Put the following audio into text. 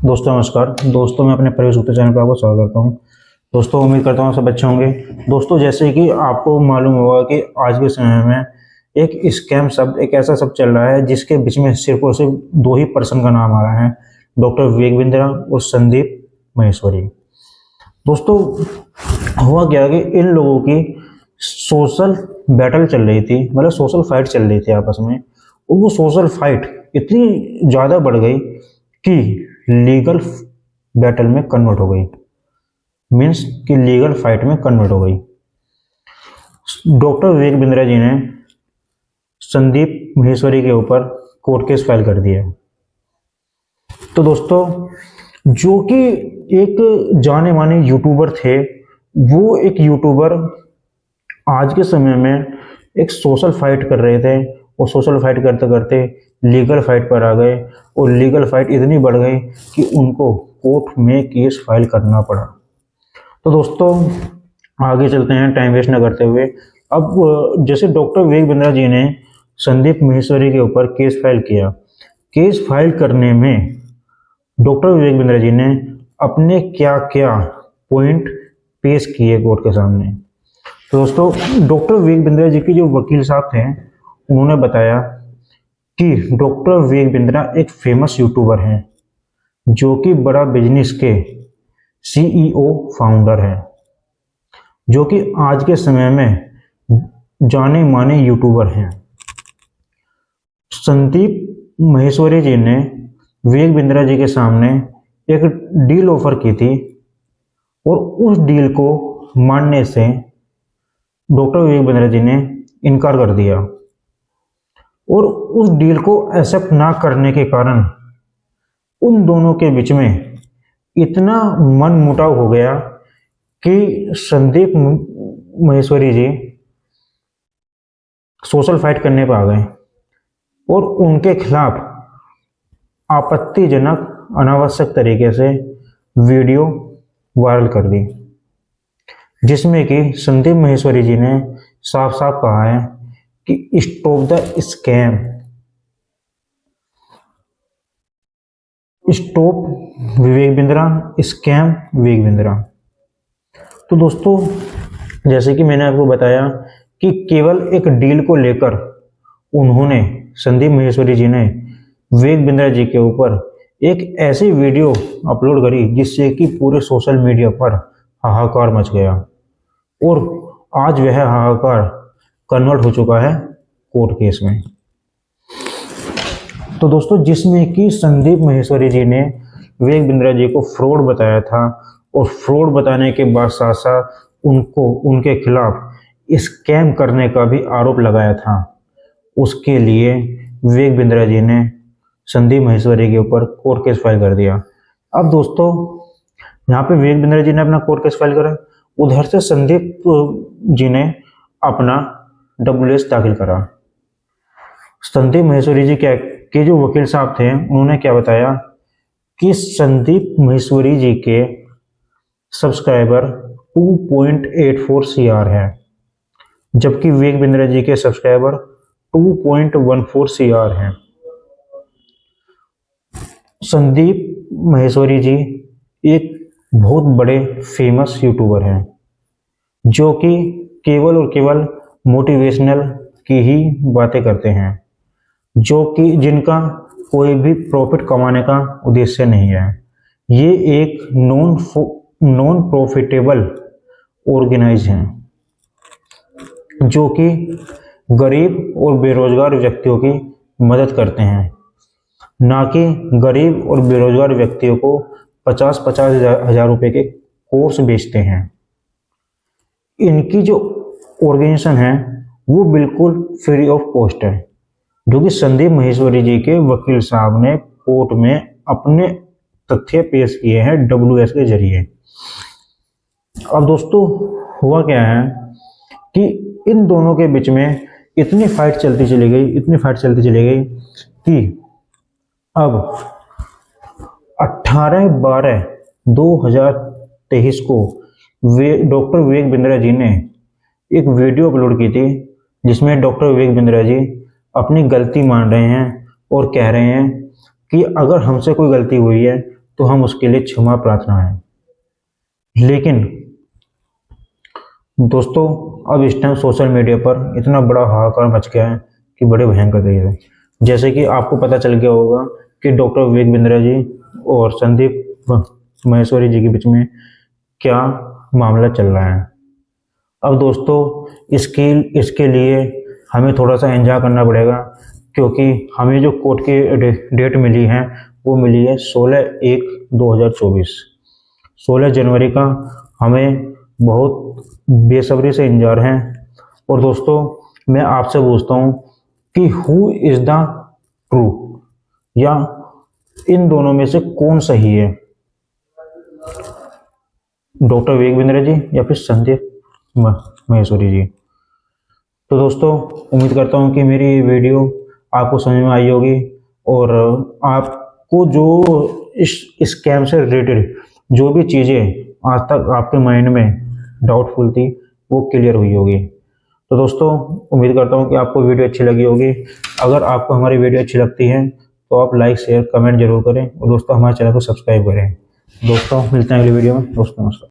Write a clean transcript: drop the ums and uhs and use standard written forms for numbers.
दोस्तों नमस्कार। दोस्तों मैं अपने प्रवेश गुप्ता चैनल पर आपको स्वागत करता हूं। दोस्तों उम्मीद करता हूं सब अच्छे होंगे। दोस्तों जैसे कि आपको मालूम होगा कि आज के समय में एक स्कैम शब्द, एक ऐसा शब्द चल रहा है जिसके बीच में सिर्फ और सिर्फ दो ही पर्सन का नाम आ रहा है, डॉक्टर विवेक बिंद्रा और संदीप माहेश्वरी। दोस्तों हुआ क्या कि इन लोगों की सोशल बैटल चल रही थी, मतलब सोशल फाइट चल रही थी आपस में, और वो सोशल फाइट इतनी ज़्यादा बढ़ गई कि लीगल बैटल में कन्वर्ट हो गई, मीन्स कि लीगल फाइट में कन्वर्ट हो गई। डॉक्टर विवेक बिंद्रा जी ने संदीप माहेश्वरी के ऊपर कोर्ट केस फाइल कर दिया। तो दोस्तों जो कि एक जाने माने यूट्यूबर थे, वो एक यूट्यूबर आज के समय में एक सोशल फाइट कर रहे थे और सोशल फाइट करते करते लीगल फाइट पर आ गए और लीगल फाइट इतनी बढ़ गई कि उनको कोर्ट में केस फाइल करना पड़ा। तो दोस्तों आगे चलते हैं टाइम वेस्ट न करते हुए। अब जैसे डॉक्टर विवेक बिंद्रा जी ने संदीप माहेश्वरी के ऊपर केस फाइल किया, केस फाइल करने में डॉक्टर विवेक बिंद्रा जी ने अपने क्या क्या पॉइंट पेश किए कोर्ट के सामने। तो दोस्तों डॉक्टर विवेक बिंद्रा जी के जो वकील साहब थे, उन्होंने बताया कि डॉक्टर विवेक बिंद्रा एक फेमस यूट्यूबर हैं जो कि बड़ा बिजनेस के सीईओ फाउंडर हैं, जो कि आज के समय में जाने माने यूट्यूबर हैं। संदीप माहेश्वरी जी ने विवेक बिंद्रा जी के सामने एक डील ऑफर की थी और उस डील को मानने से डॉक्टर विवेक बिंद्रा जी ने इनकार कर दिया और उस डील को एक्सेप्ट ना करने के कारण उन दोनों के बीच में इतना मनमुटाव हो गया कि संदीप माहेश्वरी जी सोशल फाइट करने पर आ गए और उनके खिलाफ आपत्तिजनक अनावश्यक तरीके से वीडियो वायरल कर दी, जिसमें कि संदीप माहेश्वरी जी ने साफ साफ कहा है कि stop the scam, stop Vivek Bindra, scam Vivek Bindra. तो दोस्तों जैसे कि मैंने आपको बताया कि केवल एक डील को लेकर उन्होंने, संदीप माहेश्वरी जी ने विवेक बिंद्रा जी के ऊपर एक ऐसी वीडियो अपलोड करी जिससे कि पूरे सोशल मीडिया पर हाहाकार मच गया और आज वह हाहाकार कन्वर्ट हो चुका है कोर्ट केस में। तो दोस्तों जिसमें कि संदीप माहेश्वरी जी ने विवेक बिंद्रा जी को फ्रॉड बताया था और फ्रॉड बताने के बाद साथ साथ उनको उनके खिलाफ स्कैम करने का भी आरोप लगाया था। उसके लिए विवेक बिंद्रा जी ने संदीप माहेश्वरी के ऊपर कोर्ट केस फाइल कर दिया। अब दोस्तों यहाँ पे विवेक बिंद्रा जी ने अपना कोर्ट केस फाइल करा, उधर से संदीप जी ने अपना WS दाखिल करा। संदीप माहेश्वरी जी के जो वकील साहब थे, उन्होंने क्या बताया कि संदीप माहेश्वरी जी के सब्सक्राइबर 2.84 CR है, जबकि विवेक बिंद्रा जी के सब्सक्राइबर 2.14 CR हैं। संदीप माहेश्वरी जी एक बहुत बड़े फेमस यूट्यूबर हैं जो कि केवल और केवल मोटिवेशनल की ही बातें करते हैं, जो कि जिनका कोई भी प्रॉफिट कमाने का उद्देश्य नहीं है। ये एक नॉन प्रॉफिटेबल ऑर्गेनाइज हैं जो कि गरीब और बेरोजगार व्यक्तियों की मदद करते हैं, ना कि गरीब और बेरोजगार व्यक्तियों को 50-50 हजार रुपए के कोर्स बेचते हैं। इनकी जो ऑर्गेनाइजेशन है वो बिल्कुल फ्री ऑफ कॉस्ट है, जो कि संदीप माहेश्वरी जी के वकील साहब ने कोर्ट में अपने तथ्य पेश किए हैं WS के जरिए। अब दोस्तों हुआ क्या है कि इन दोनों के बीच में इतनी फाइट चलती चली गई कि अब 18/12/2023 को डॉक्टर विवेक बिंद्रा जी ने एक वीडियो अपलोड की थी जिसमें डॉक्टर विवेक बिंद्रा जी अपनी गलती मान रहे हैं और कह रहे हैं कि अगर हमसे कोई गलती हुई है तो हम उसके लिए क्षमा प्रार्थना है। लेकिन दोस्तों अब इस टाइम सोशल मीडिया पर इतना बड़ा हाहाकार मच गया है कि बड़े भयंकर तरीके से, जैसे कि आपको पता चल गया होगा कि डॉक्टर विवेक बिंद्रा जी और संदीप माहेश्वरी जी के बीच में क्या मामला चल रहा है। अब दोस्तों इसके लिए हमें थोड़ा सा एंजॉय करना पड़ेगा, क्योंकि हमें जो कोर्ट की डेट मिली है वो मिली है 16/1/2024। 16 जनवरी का हमें बहुत बेसब्री से इंतजार है। और दोस्तों मैं आपसे पूछता हूँ कि हु इज़ द ट्रू, या इन दोनों में से कौन सही है, डॉक्टर विवेक बिंद्रा जी या फिर संदीप माहेश्वरी जी। तो दोस्तों उम्मीद करता हूँ कि मेरी वीडियो आपको समझ में आई होगी और आपको जो इस स्कैम से रिलेटेड जो भी चीज़ें आज तक आपके माइंड में डाउटफुल थी वो क्लियर हुई होगी। तो दोस्तों उम्मीद करता हूँ कि आपको वीडियो अच्छी लगी होगी। अगर आपको हमारी वीडियो अच्छी लगती है तो आप लाइक शेयर कमेंट जरूर करें और दोस्तों हमारे चैनल को सब्सक्राइब करें। दोस्तों मिलते हैं अगली वीडियो में। दोस्तों नमस्कार।